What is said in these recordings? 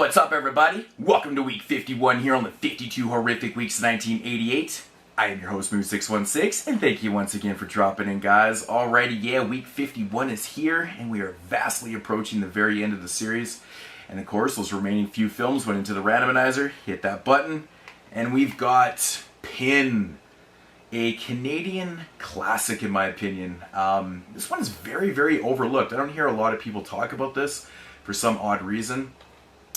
what's up, everybody? Welcome to week 51 here on the 52 Horrific Weeks of 1988. I am your host, Moose616, and thank you once again for dropping in, guys. Alrighty, yeah, week 51 is here, and we are vastly approaching the very end of the series. And of course, those remaining few films went into the randomizer. Hit that button, and we've got Pin, a Canadian classic in my opinion. This one is very, very overlooked. I don't hear a lot of people talk about this for some odd reason.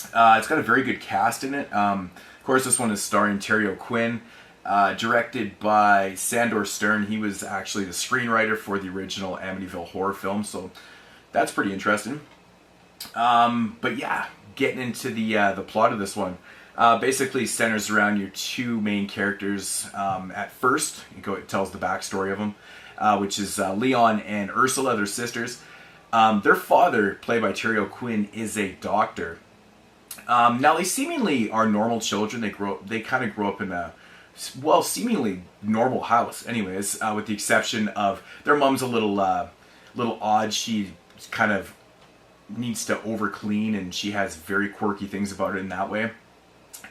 It's got a very good cast in it. Of course, this one is starring Terry O'Quinn, directed by Sandor Stern. He was actually the screenwriter for the original Amityville horror film, so that's pretty interesting. But yeah, getting into the plot of this one. Basically centers around your two main characters. At first, it tells the backstory of them, which is Leon and Ursula, their sisters. Their father, played by Terry O'Quinn, is a doctor. Now they seemingly are normal children. They kind of grow up in a, well, seemingly normal house. Anyways, with the exception of their mom's a little odd. She kind of needs to overclean, and she has very quirky things about her in that way.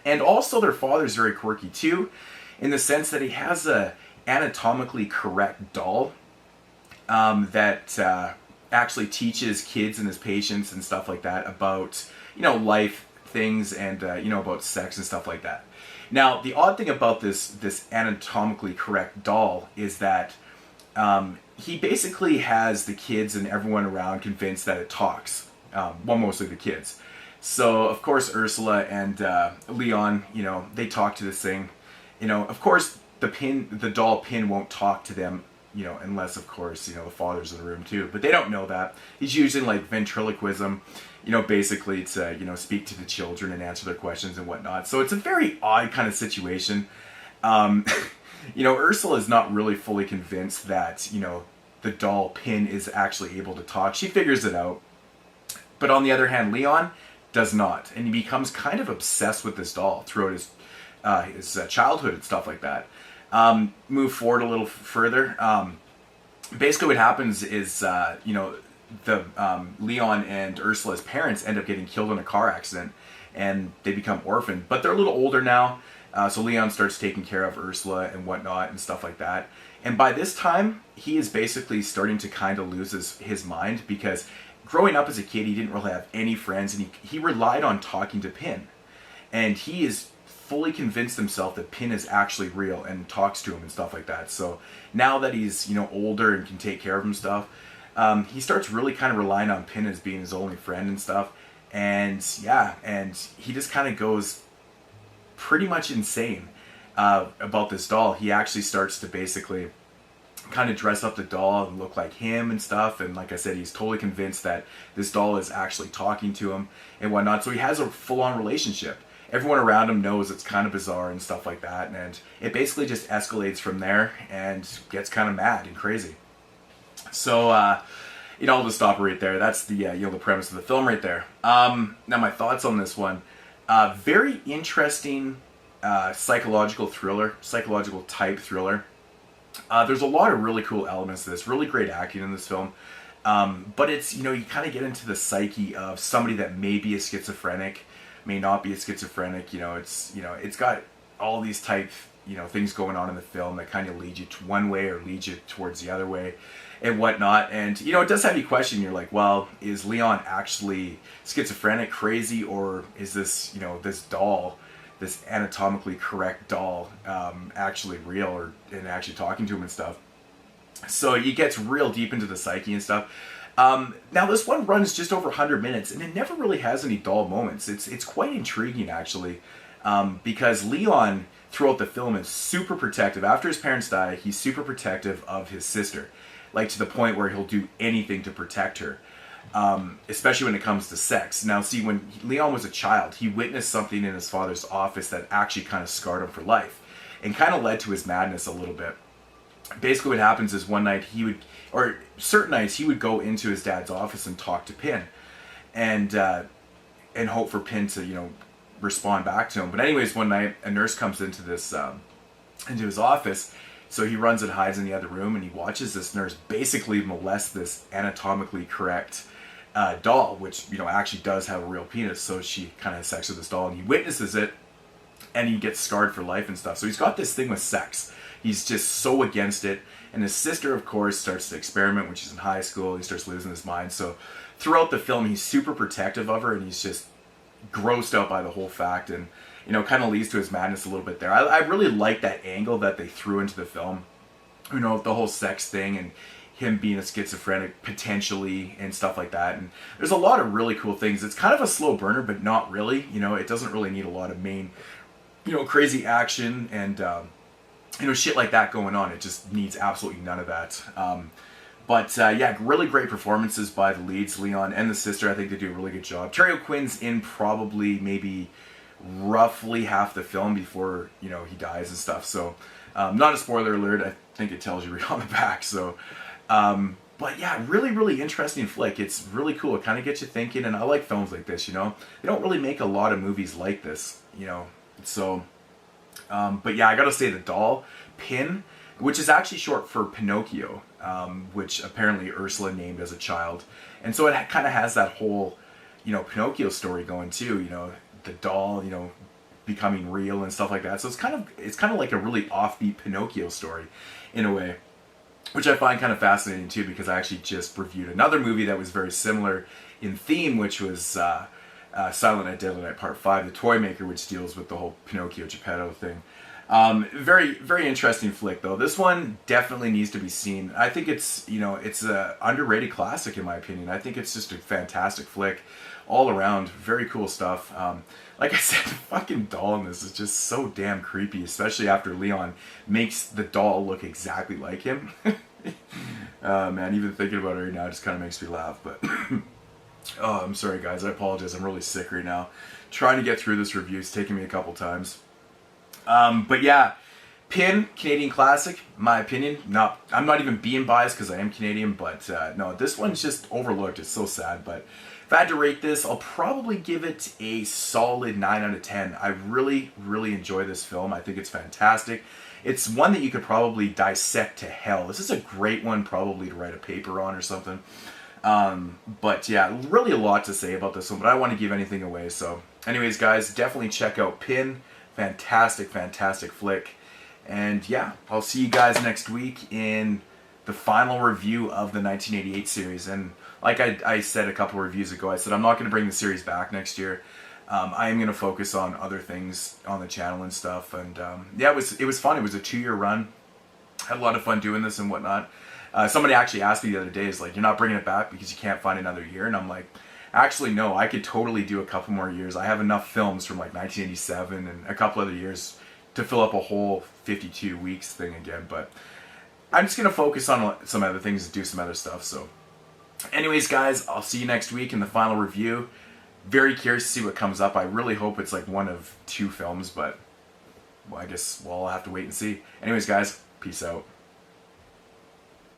And also their father's very quirky too, in the sense that he has a anatomically correct doll that actually teaches kids and his patients and stuff like that about, life things and, about sex and stuff like that. Now, the odd thing about this anatomically correct doll is that he basically has the kids and everyone around convinced that it talks. Well, mostly the kids. So, of course, Ursula and Leon, they talk to this thing. Of course, the doll Pin won't talk to them, unless, of course, the father's in the room too. But they don't know that. He's using, ventriloquism, basically to, speak to the children and answer their questions and whatnot. So it's a very odd kind of situation. Ursula is not really fully convinced that, the doll Pin is actually able to talk. She figures it out. But on the other hand, Leon does not, and he becomes kind of obsessed with this doll throughout his childhood and stuff like that. Move forward a little further. Basically, what happens is Leon and Ursula's parents end up getting killed in a car accident, and they become orphaned. But they're a little older now, so Leon starts taking care of Ursula and whatnot and stuff like that. And by this time, he is basically starting to kind of lose his mind, because growing up as a kid, he didn't really have any friends, and he relied on talking to Pin. And he is fully convinced himself that Pin is actually real and talks to him and stuff like that. So now that he's, older and can take care of himself, he starts really kind of relying on Pin as being his only friend and stuff. And yeah, and he just kind of goes pretty much insane about this doll. He actually starts to basically kind of dress up the doll and look like him and stuff, and like I said, he's totally convinced that this doll is actually talking to him and whatnot. So he has a full-on relationship. Everyone around him knows it's kind of bizarre and stuff like that, and it basically just escalates from there and gets kind of mad and crazy. So I'll just stop right there. That's the the premise of the film right there. Now my thoughts on this one: very interesting psychological type thriller. There's a lot of really cool elements to this, really great acting in this film. But it's, you kind of get into the psyche of somebody that may be a schizophrenic, may not be a schizophrenic. It's got all these type, things going on in the film that kind of lead you to one way or lead you towards the other way and whatnot. And, it does have you question. You're like, well, is Leon actually schizophrenic, crazy, or is this, this doll, this anatomically correct doll, actually real and actually talking to him and stuff? So it gets real deep into the psyche and stuff. Now this one runs just over 100 minutes, and it never really has any dull moments. It's quite intriguing, actually, because Leon throughout the film is super protective. After his parents die, he's super protective of his sister, to the point where he'll do anything to protect her. Especially when it comes to sex. Now, see, when Leon was a child, he witnessed something in his father's office that actually kind of scarred him for life and kind of led to his madness a little bit. Basically, what happens is one night certain nights he would go into his dad's office and talk to Pin and hope for Pin to, respond back to him. But anyways, one night a nurse comes into his office. So he runs and hides in the other room, and he watches this nurse basically molest this anatomically correct doll, which, you know, actually does have a real penis. So she kind of has sex with this doll, and he witnesses it, and he gets scarred for life and stuff. So he's got this thing with sex. He's just so against it. And his sister, of course, starts to experiment when she's in high school. He starts losing his mind. So throughout the film, he's super protective of her, and he's just grossed out by the whole fact, and, you know, kind of leads to his madness a little bit there. I really like that angle that they threw into the film. You know, the whole sex thing and him being a schizophrenic potentially and stuff like that. And there's a lot of really cool things. It's kind of a slow burner, but not really. You know, it doesn't really need a lot of main, you know, crazy action and you know, shit like that going on. It just needs absolutely none of that. But yeah, really great performances by the leads, Leon and the sister. I think they do a really good job. Terry O'Quinn's in probably maybe roughly half the film before, you know, he dies and stuff. So not a spoiler alert. I think it tells you right on the back. So but yeah, really interesting flick. It's really cool. It kind of gets you thinking, and I like films like this, you know. They don't really make a lot of movies like this, you know. So but yeah, I gotta say the doll, Pin, which is actually short for Pinocchio, which apparently Ursula named as a child. And so it kind of has that whole, you know, Pinocchio story going too, you know, the doll, you know, becoming real and stuff like that. So it's kind of like a really offbeat Pinocchio story in a way, which I find kind of fascinating too, because I actually just reviewed another movie that was very similar in theme, which was Silent Night, Deadly Night Part 5, The Toy Maker, which deals with the whole Pinocchio Geppetto thing. Very interesting flick though. This one definitely needs to be seen. I think it's, you know, it's a underrated classic in my opinion. I think it's just a fantastic flick all around. Very cool stuff. Like I said, the fucking doll in this is just so damn creepy, especially after Leon makes the doll look exactly like him. Man, even thinking about it right now just kind of makes me laugh. But oh, I'm sorry guys, I apologize. I'm really sick right now. Trying to get through this review. It's taken me a couple times. But yeah, Pin, Canadian classic, my opinion. I'm not even being biased because I am Canadian, but no, this one's just overlooked. It's so sad. But if I had to rate this, I'll probably give it a solid 9 out of 10. I really enjoy this film. I think it's fantastic. It's one that you could probably dissect to hell. This is a great one probably to write a paper on or something. But yeah, really a lot to say about this one, but I don't want to give anything away. So anyways, guys, definitely check out Pin. Fantastic flick. And yeah, I'll see you guys next week in the final review of the 1988 series. And like I said a couple reviews ago, I said I'm not going to bring the series back next year. I am going to focus on other things on the channel and stuff. And yeah, it was fun. It was a 2-year run. Had a lot of fun doing this and whatnot. Somebody actually asked me the other day, is like, you're not bringing it back because you can't find another year? And I'm like, actually, no, I could totally do a couple more years. I have enough films from like 1987 and a couple other years to fill up a whole 52 weeks thing again. But I'm just going to focus on some other things and do some other stuff. So anyways, guys, I'll see you next week in the final review. Very curious to see what comes up. I really hope it's like one of 2 films, but well, I guess we'll all have to wait and see. Anyways, guys, peace out.